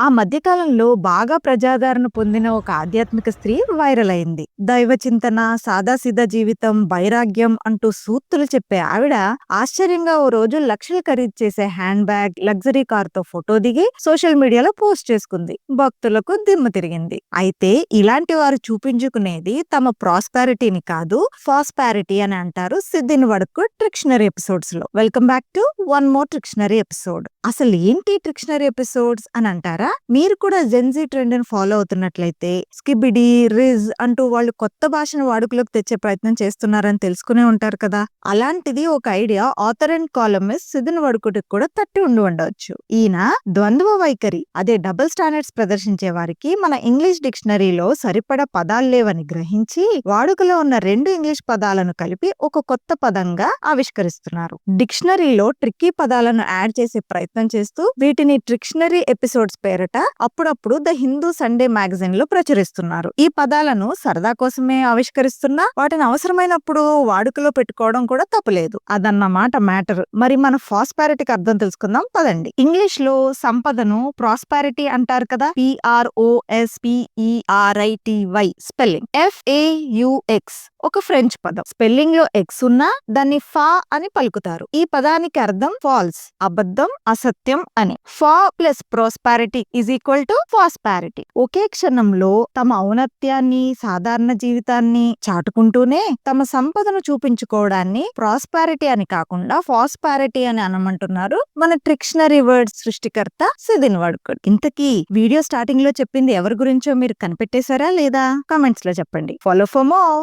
ఆ మధ్యకాలంలో బాగా ప్రజాదరణ పొందిన ఒక ఆధ్యాత్మిక స్త్రీ వైరల్ అయింది. దైవ చింతన, సాదాసీదా జీవితం, వైరాగ్యం అంటూ సూక్తులు చెప్పే ఆవిడ ఆశ్చర్యంగా ఓ రోజు లక్షలు ఖరీదు చేసే హ్యాండ్ బ్యాగ్, లగ్జరీ కార్ తో ఫోటో దిగి సోషల్ మీడియాలో పోస్ట్ చేసుకుంది. భక్తులకు దిమ్మ తిరిగింది. అయితే ఇలాంటి వారు చూపించుకునేది తమ ప్రాస్పారిటీని కాదు, ఫాస్పారిటీ అని అంటారు సిద్ధిని వడకు ట్రిక్షనరీ ఎపిసోడ్స్ లో. Welcome back to one more trictionary episode. అసలు ఏంటి ట్రిక్షనరీ ఎపిసోడ్స్ అని అంటారా? మీరు కూడా జెన్జీ ట్రెండ్ ని ఫాలో అవుతున్నట్లయితే స్కిబిడి, రిజ్ అంటూ వాళ్ళు కొత్త భాషను వాడుకలోకి తెచ్చే ప్రయత్నం చేస్తున్నారని తెలుసుకునే ఉంటారు కదా. అలాంటిది ఒక ఐడియా ఆథర్ అండ్ కాలమిస్ట్ సిద్ధిని వడుకుటికి కూడా తట్టి ఉండి ఉండవచ్చు. ఈయన ద్వంద్వ వైఖరి, అదే డబుల్ స్టాండర్డ్స్ ప్రదర్శించే వారికి మన ఇంగ్లీష్ డిక్షనరీలో సరిపడా పదాలు లేవని గ్రహించి వాడుకలో ఉన్న రెండు ఇంగ్లీష్ పదాలను కలిపి ఒక కొత్త పదంగా ఆవిష్కరిస్తున్నారు. డిక్షనరీలో ట్రిక్కీ పదాలను యాడ్ చేసే ప్రయత్నం చేస్తూ వీటిని ట్రిక్షనరీ ఎపిసోడ్స్ పేరట అప్పుడప్పుడు ద హిందూ సండే మ్యాగజైన్ లో ప్రచురిస్తున్నారు. ఈ పదాలను సరదా కోసమే ఆవిష్కరిస్తున్నా వాటిని అవసరమైనప్పుడు వాడుకలో పెట్టుకోవడం కూడా తప్పులేదు. అదన్నమాట మ్యాటర్. మరి మన ప్రాస్పారిటీకి అర్థం తెలుసుకుందాం పదండి. ఇంగ్లీష్ లో సంపదను ప్రాస్పారిటీ అంటారు కదా. PROSPERITY spelling. FAUX ఒక ఫ్రెంచ్ పదం. స్పెల్లింగ్ లో ఎక్స్ ఉన్నా దాన్ని ఫా అని పలుకుతారు. ఈ పదానికి అర్థం ఫాల్స్, అబద్ధం, అసత్యం అని. ఫా plus prosperity is equal to ఫాస్పారిటీ. ఒకే క్షణంలో తమ ఔన్నత్యాన్ని, సాధారణ జీవితాన్ని చాటుకుంటూనే తమ సంపదను చూపించుకోవడాన్ని ప్రాస్పారిటీ అని కాకుండా ఫాస్పారిటీ అని అనమంటున్నారు మన ట్రిక్షనరీ వర్డ్ సృష్టికర్త సిద్ధిని వడుకుడు. ఇంతకీ వీడియో స్టార్టింగ్ లో చెప్పింది ఎవరి గురించో మీరు కనిపెట్టేశారా లేదా? కామెంట్స్ లో చెప్పండి. Follow for more.